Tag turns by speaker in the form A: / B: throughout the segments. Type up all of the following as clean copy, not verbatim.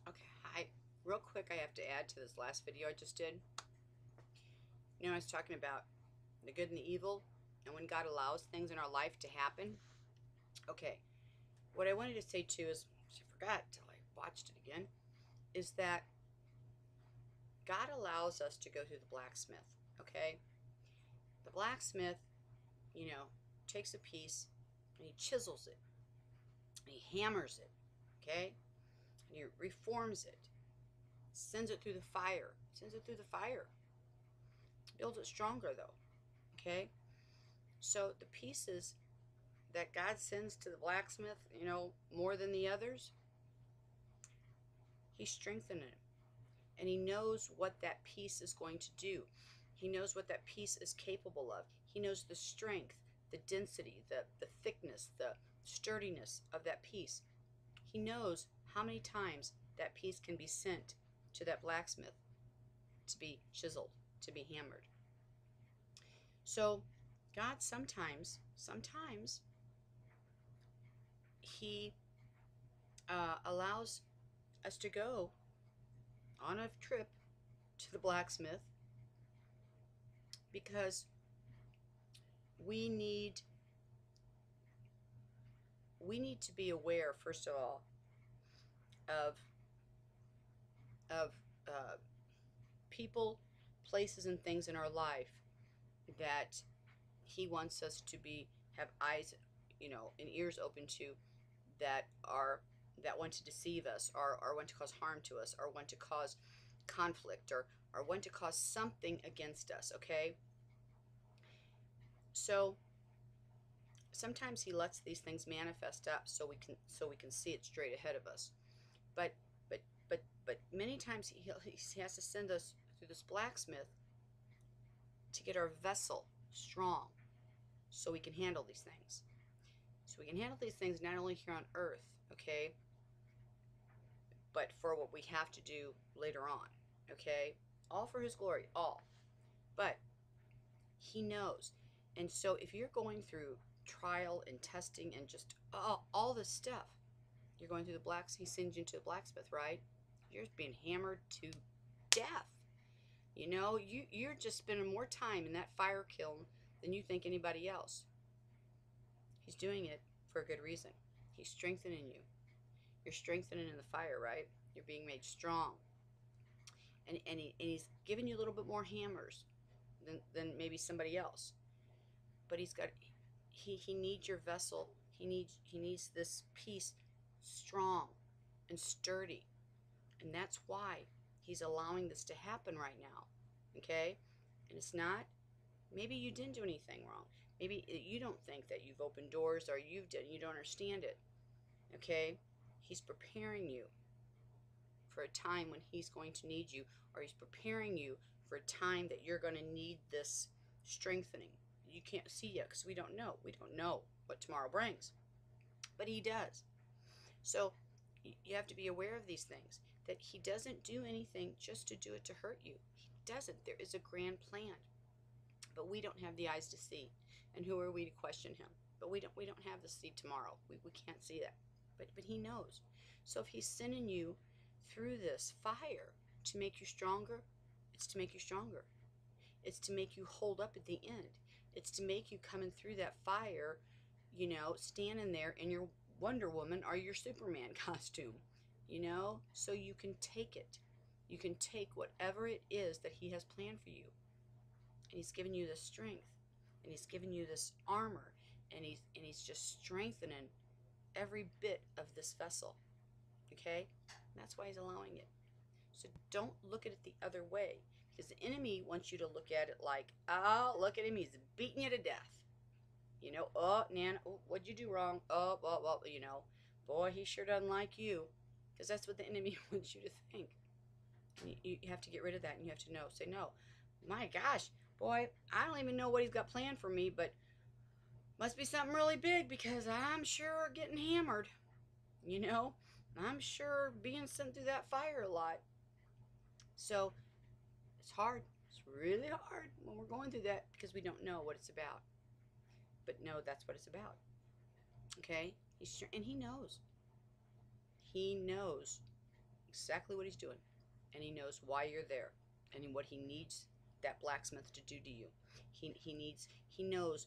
A: Okay, hi. Real quick, I have to add to this last video I just did. I was talking about the good and the evil, and when God allows things in our life to happen. Okay, what I wanted to say too is, I forgot till I watched it again, is that God allows us to go through the blacksmith. Okay, the blacksmith, you know, takes a piece and he chisels it, and he hammers it. Okay, and he reforms it, sends it through the fire, builds it stronger though. Okay, so the pieces that God sends to the blacksmith, more than the others, he's strengthening him. And he knows what that piece is going to do. He knows what that piece is capable of. He knows the strength, the density, the thickness, the sturdiness of that piece. He knows how many times that piece can be sent to that blacksmith to be chiseled, to be hammered. So God sometimes he allows us to go on a trip to the blacksmith because we need we need to be aware, first of all, of of uh, people, places, and things in our life that he wants us to be have eyes, and ears open to, that are that want to deceive us, or want to cause harm to us, or want to cause conflict, or want to cause something against us. Okay, so sometimes he lets these things manifest up so we can see it straight ahead of us. But but but many times he has to send us through this blacksmith to get our vessel strong so we can handle these things. So we can handle these things not only here on earth, okay, but for what we have to do later on, okay? All for his glory, all. But he knows. And so if you're going through trial and testing and just all this stuff, you're going through the blacks, he sends you to the blacksmith, right? You're just being hammered to death. You're just spending more time in that fire kiln than you think anybody else. He's doing it for a good reason. He's strengthening you. You're strengthening in the fire, right? You're being made strong. And he's giving you a little bit more hammers than maybe somebody else. But he needs your vessel. He needs this piece strong and sturdy. And that's why he's allowing this to happen right now. Okay? And it's not, maybe you didn't do anything wrong. Maybe you don't think that you've opened doors, or you don't understand it. Okay? He's preparing you for a time when he's going to need you, or he's preparing you for a time that you're going to need this strengthening. You can't see yet because we don't know. We don't know what tomorrow brings, but he does. So you have to be aware of these things, that he doesn't do anything just to do it to hurt you. He doesn't. There is a grand plan, but we don't have the eyes to see. And who are we to question him? But we don't have the see tomorrow. We can't see that. But he knows. So if he's sending you through this fire to make you stronger, it's to make you stronger. It's to make you hold up at the end. It's to make you coming through that fire, standing there in your Wonder Woman or your Superman costume, so you can take it. You can take whatever it is that he has planned for you. And he's given you this strength, and he's given you this armor, and he's just strengthening every bit of this vessel. Okay? And that's why he's allowing it. So don't look at it the other way, because the enemy wants you to look at it like, oh, look at him, he's beating you to death. Oh, Nana, oh, what'd you do wrong? Oh, well, boy, he sure doesn't like you, because that's what the enemy wants you to think. And you have to get rid of that, and you have to say, no, my gosh, boy, I don't even know what he's got planned for me, but must be something really big, because I'm sure getting hammered, I'm sure being sent through that fire a lot. So it's hard. It's really hard when we're going through that, because we don't know what it's about. But no, that's what it's about. Okay? And he knows. He knows exactly what he's doing, and he knows why you're there and what he needs that blacksmith to do to you. He knows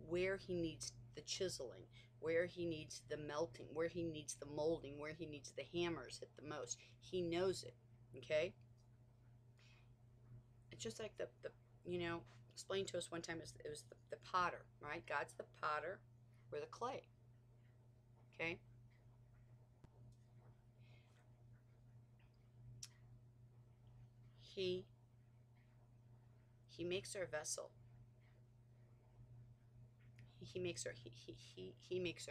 A: where he needs the chiseling, where he needs the melting, where he needs the molding, where he needs the hammers hit the most. He knows it. Okay? It's just like the explained to us one time, it was the potter, right? God's the potter, we're the clay. Okay? He he makes our vessel. He makes our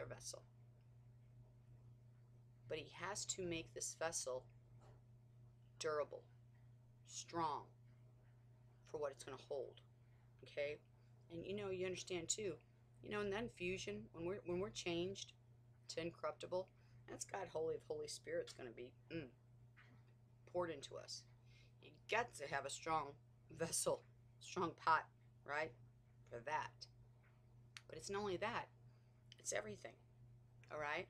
A: vessel. But he has to make this vessel durable, strong for what it's going to hold. Okay? And you understand too, in that infusion, when we're changed to incorruptible, that's God, Holy of Holy Spirit's going to be poured into us. You got to have a strong vessel, strong pot, right? For that. But it's not only that, it's everything. All right?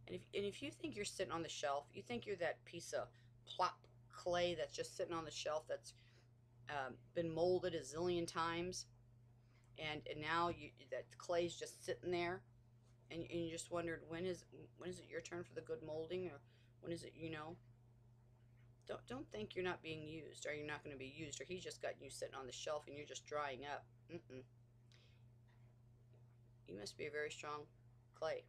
A: And if you think you're sitting on the shelf, you think you're that piece of plop clay that's just sitting on the shelf that's been molded a zillion times, and now that clay's just sitting there, and you just wondered when is it your turn for the good molding, or when is it, don't think you're not being used, or you're not going to be used, or he's just got you sitting on the shelf and you're just drying up. You must be a very strong clay.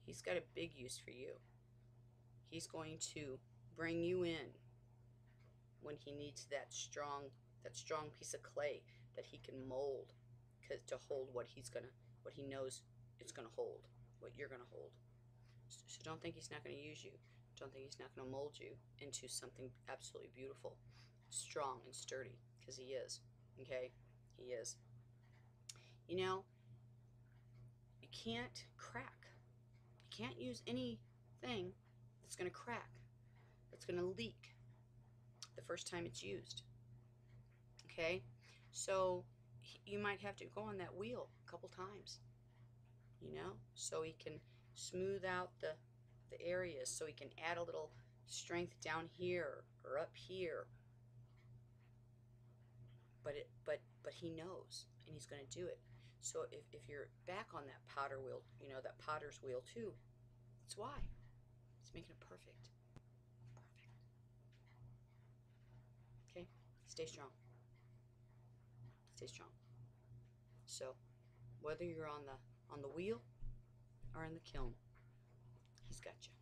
A: He's got a big use for you. He's going to bring you in when he needs that strong piece of clay that he can mold, to hold what he knows it's gonna hold, what you're gonna hold. So don't think he's not gonna use you. Don't think he's not gonna mold you into something absolutely beautiful, strong and sturdy, because he is. Okay, he is. You can't crack. You can't use anything that's gonna crack, that's gonna leak the first time it's used. Okay, so you might have to go on that wheel a couple times, so he can smooth out the areas, so he can add a little strength down here or up here. But he knows, and he's going to do it. So if you're back on that potter wheel, that potter's wheel too, that's why. It's making it perfect. Perfect. Okay? Stay strong. Stay strong. So whether you're on the wheel or in the kiln, he's got you.